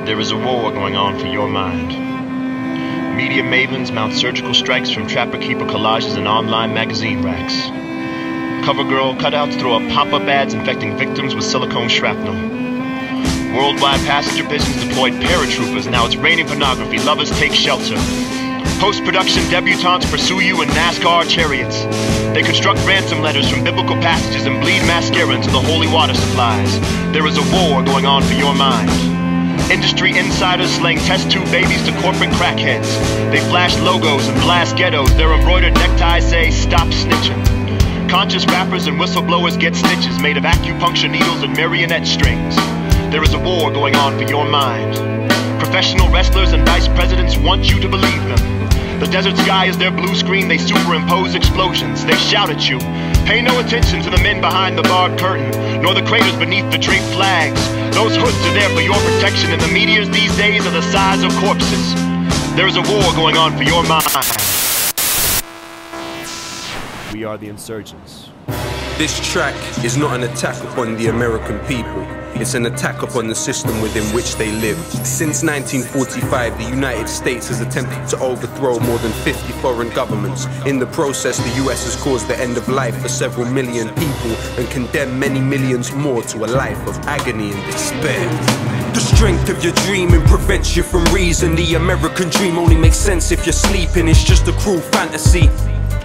There is a war going on for your mind. Media mavens mount surgical strikes from trapper-keeper collages and online magazine racks. CoverGirl cutouts throw up pop-up ads infecting victims with silicone shrapnel. Worldwide passenger pigeons deployed paratroopers. Now it's raining pornography. Lovers take shelter. Post-production debutantes pursue you in NASCAR chariots. They construct ransom letters from biblical passages and bleed mascara into the holy water supplies. There is a war going on for your mind. Industry insiders slaying test tube babies to corporate crackheads. They flash logos and blast ghettos. Their embroidered neckties say, "Stop snitching." Conscious rappers and whistleblowers get stitches made of acupuncture needles and marionette strings. There is a war going on for your mind. Professional wrestlers and vice presidents want you to believe them. The desert sky is their blue screen. They superimpose explosions. They shout at you. Pay no attention to the men behind the barred curtain, nor the craters beneath the draped flags. Those hoods are there for your protection, and the meteors these days are the size of corpses. There is a war going on for your mind. We are the insurgents. This track is not an attack upon the American people. It's an attack upon the system within which they live. Since 1945, the United States has attempted to overthrow more than 50 foreign governments. In the process, the US has caused the end of life for several million people and condemned many millions more to a life of agony and despair. The strength of your dreaming prevents you from reason. The American dream only makes sense if you're sleeping. It's just a cruel fantasy.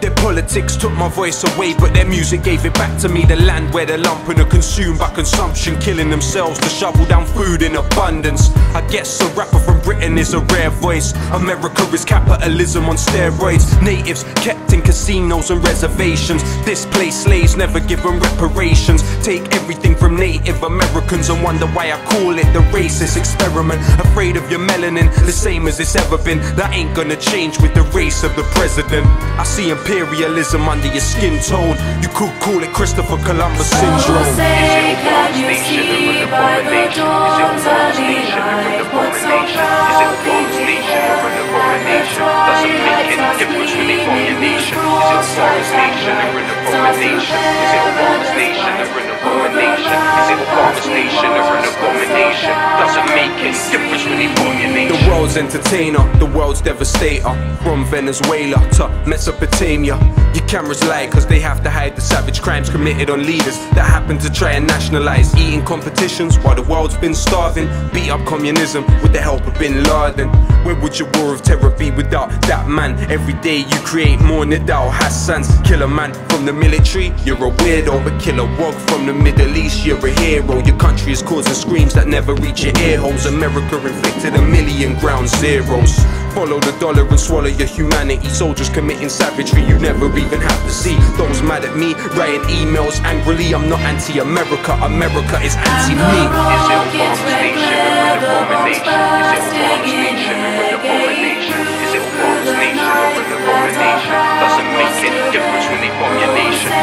Their politics took my voice away, but their music gave it back to me. The land where the lumpen are consumed by consumption, killing themselves to shovel down food in abundance. I guess a rapper from Britain is a rare voice. America is capitalism on steroids. Natives kept in casinos and reservations. Displaced slaves never given reparations. Take everything from Native Americans and wonder why I call it the racist experiment. Afraid of your melanin, the same as it's ever been. That ain't gonna change with the race of the president. I see imperialism under your skin tone. You could call it Christopher Columbus syndrome. Oh, say, can you see by the dawn's early light what so proudly we hailed the triumph of the cross like the world's entertainer, the world's devastator. From Venezuela to Mesopotamia. Your cameras lie cause they have to hide the savage crimes committed on leaders that happen to try and nationalize eating competitions while the world's been starving. Beat up communism with the help of Bin Laden. Where would your war of terror be without that man? Every day you create more Nidal Hassans. Kill a man from the military, you're a weirdo. But kill a wog from the Middle East, you're a hero. Your country is causing screams that never reach your ear holes. America inflicted 1,000,000 ground zeros. Follow the dollar and swallow your humanity. Soldiers committing savagery you never even have to see. Those mad at me, writing emails angrily. I'm not anti-America, America is anti-me. Doesn't make any difference when they bomb your nation. Is it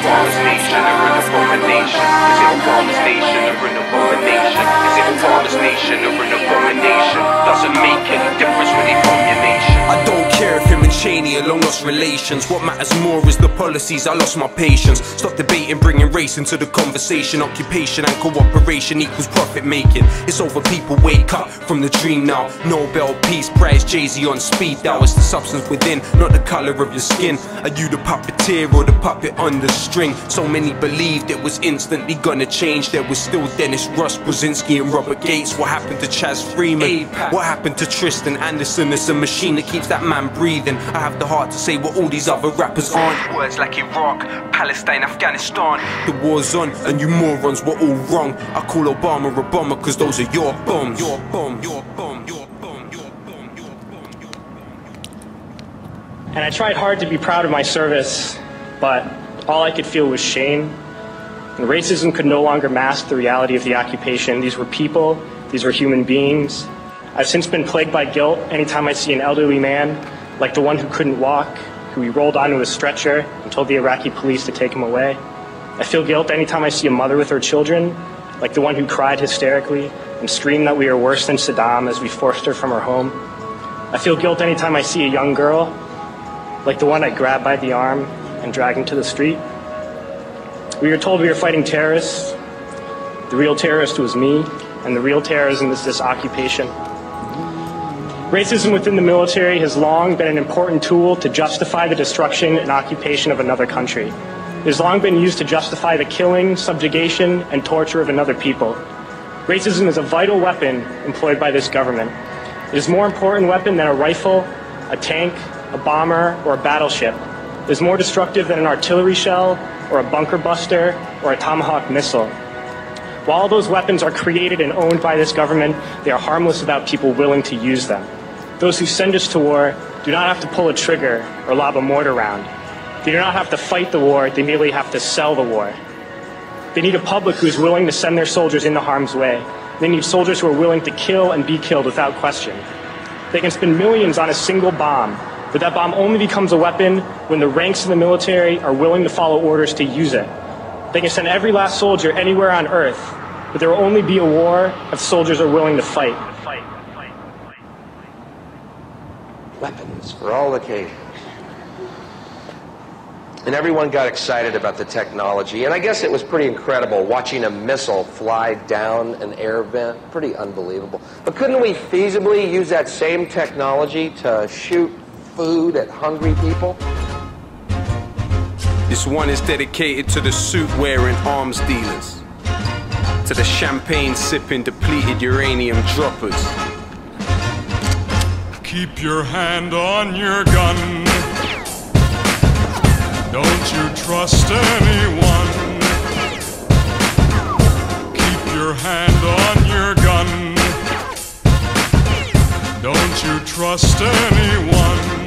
Obama's nation or an abomination? Is it Obama's nation or an abomination? Is it Obama's nation or an abomination? Doesn't make any difference when they bomb your nation. I don't care if him and Cheney are long lost relations. What matters more is the policies. I lost my patience. Stop debating, bringing race into the conversation. Occupation and cooperation equals profit making. It's over, people wake up from the dream now. Nobel Peace Prize, Jay-Z on speed dial. It's the substance within, not the color of your skin. Are you the puppeteer or the puppet on the string? So many believed it was instantly gonna change. There was still Dennis Russ, Brzezinski and Robert Gates. What happened to Chaz Freeman? What happened to Tristan Anderson? It's a machine that keeps that man breathing. I have the heart to say what all these other rappers aren't. Words like Iraq, Palestine, Afghanistan. The war's on and you morons were all wrong. I call Obama a bomber cause those are your bombs. Your bomb, your bomb, your bomb, your bomb, your bomb. And I tried hard to be proud of my service, but all I could feel was shame. And racism could no longer mask the reality of the occupation. These were people, these were human beings. I've since been plagued by guilt anytime I see an elderly man, like the one who couldn't walk, who we rolled onto a stretcher and told the Iraqi police to take him away. I feel guilt anytime I see a mother with her children, like the one who cried hysterically and screamed that we are worse than Saddam as we forced her from her home. I feel guilt anytime I see a young girl, like the one I grabbed by the arm and dragged into the street. We were told we were fighting terrorists. The real terrorist was me, and the real terrorism is this occupation. Racism within the military has long been an important tool to justify the destruction and occupation of another country. It has long been used to justify the killing, subjugation, and torture of another people. Racism is a vital weapon employed by this government. It is a more important weapon than a rifle, a tank, a bomber, or a battleship. It is more destructive than an artillery shell, or a bunker buster, or a Tomahawk missile. While all those weapons are created and owned by this government, they are harmless without people willing to use them. Those who send us to war do not have to pull a trigger or lob a mortar round. They do not have to fight the war, they merely have to sell the war. They need a public who is willing to send their soldiers into harm's way. They need soldiers who are willing to kill and be killed without question. They can spend millions on a single bomb, but that bomb only becomes a weapon when the ranks of the military are willing to follow orders to use it. They can send every last soldier anywhere on earth, but there will only be a war if soldiers are willing to fight. Weapons for all occasions. And everyone got excited about the technology. And I guess it was pretty incredible watching a missile fly down an air vent. Pretty unbelievable. But couldn't we feasibly use that same technology to shoot food at hungry people? This one is dedicated to the suit-wearing arms dealers, to the champagne-sipping, depleted uranium droppers. Keep your hand on your gun. Don't you trust anyone. Keep your hand on your gun. Don't you trust anyone.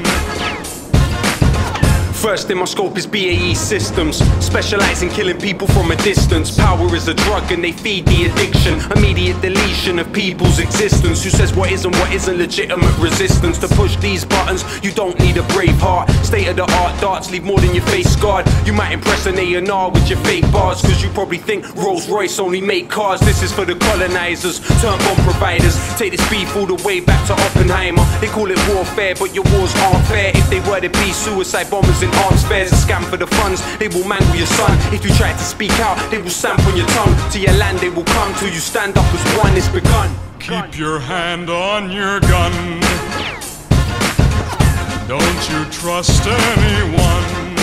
First in my scope is BAE Systems, specialize in killing people from a distance. Power is a drug and they feed the addiction. Immediate deletion of people's existence. Who says what isn't legitimate resistance. To push these buttons, you don't need a brave heart. State-of-the-art darts leave more than your face scarred. You might impress an A&R with your fake bars, cause you probably think Rolls-Royce only make cars. This is for the colonizers, turn bomb providers. Take this beef all the way back to Oppenheimer. They call it warfare, but your wars aren't fair. If they were to be suicide bombers in arms fairs, a scam for the funds. They will mangle your son. If you try to speak out, they will stamp on your tongue. To your land they will come till you stand up as one. It's begun. Keep your hand on your gun. Don't you trust anyone.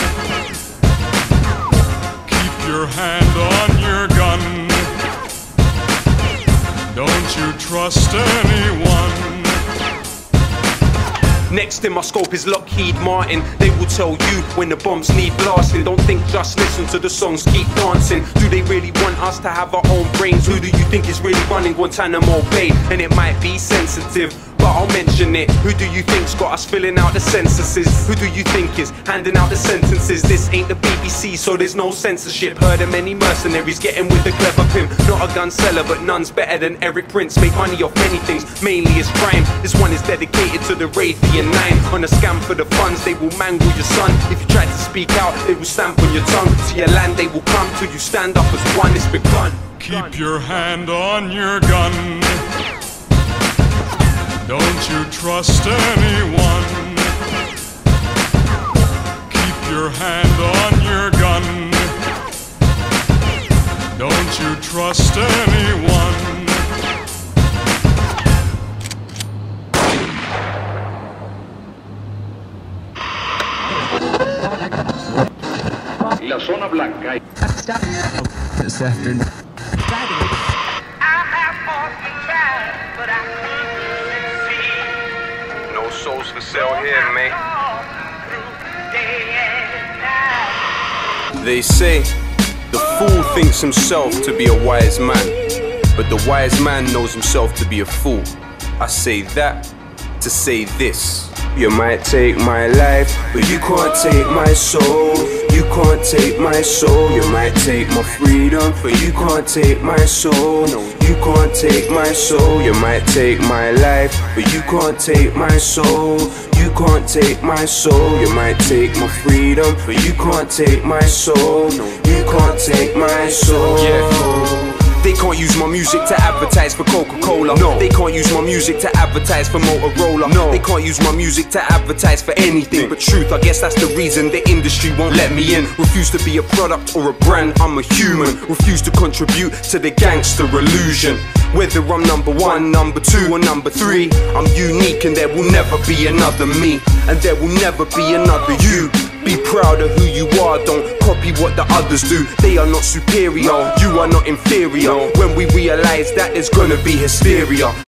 Keep your hand on your gun. Don't you trust anyone. Next in my scope is Lockheed Martin. They will tell you when the bombs need blasting. Don't think, just listen to the songs, keep dancing. Do they really want us to have our own brains? Who do you think is really running Guantanamo Bay? And it might be sensitive, but I'll mention it. Who do you think's got us filling out the censuses? Who do you think is handing out the sentences? This ain't the BBC, so there's no censorship. Heard of many mercenaries getting with a clever pimp. Not a gun seller, but none's better than Eric Prince. Make money off many things, mainly it's crime. This one is dedicated to the Raytheon 9. On a scam for the funds, they will mangle your son. If you try to speak out, they will stamp on your tongue. To your land they will come till you stand up as one. It's begun. Keep your hand on your gun. Don't you trust anyone. Keep your hand on your gun. Don't you trust anyone. La zona blanca. This afternoon. No souls for sale here, mate. They say the fool thinks himself to be a wise man, but the wise man knows himself to be a fool. I say that to say this. You might take my life, but you can't take my soul. You can't take my soul. You might take my freedom, but you can't take my soul. No, you can't take my soul. You might take my life, but you can't take my soul. You can't take my soul. You might take my freedom, but you can't take my soul. No, you can't take my soul. Yeah. They can't use my music to advertise for Coca-Cola. No. They can't use my music to advertise for Motorola. No. They can't use my music to advertise for anything but truth. I guess that's the reason the industry won't let me in. Refuse to be a product or a brand, I'm a human. Refuse to contribute to the gangster illusion. Whether I'm number 1, number 2 or number 3, I'm unique and there will never be another me. And there will never be another you. Be proud of who you are, don't copy what the others do. They are not superior, you are not inferior. When we realize that, there's gonna be hysteria.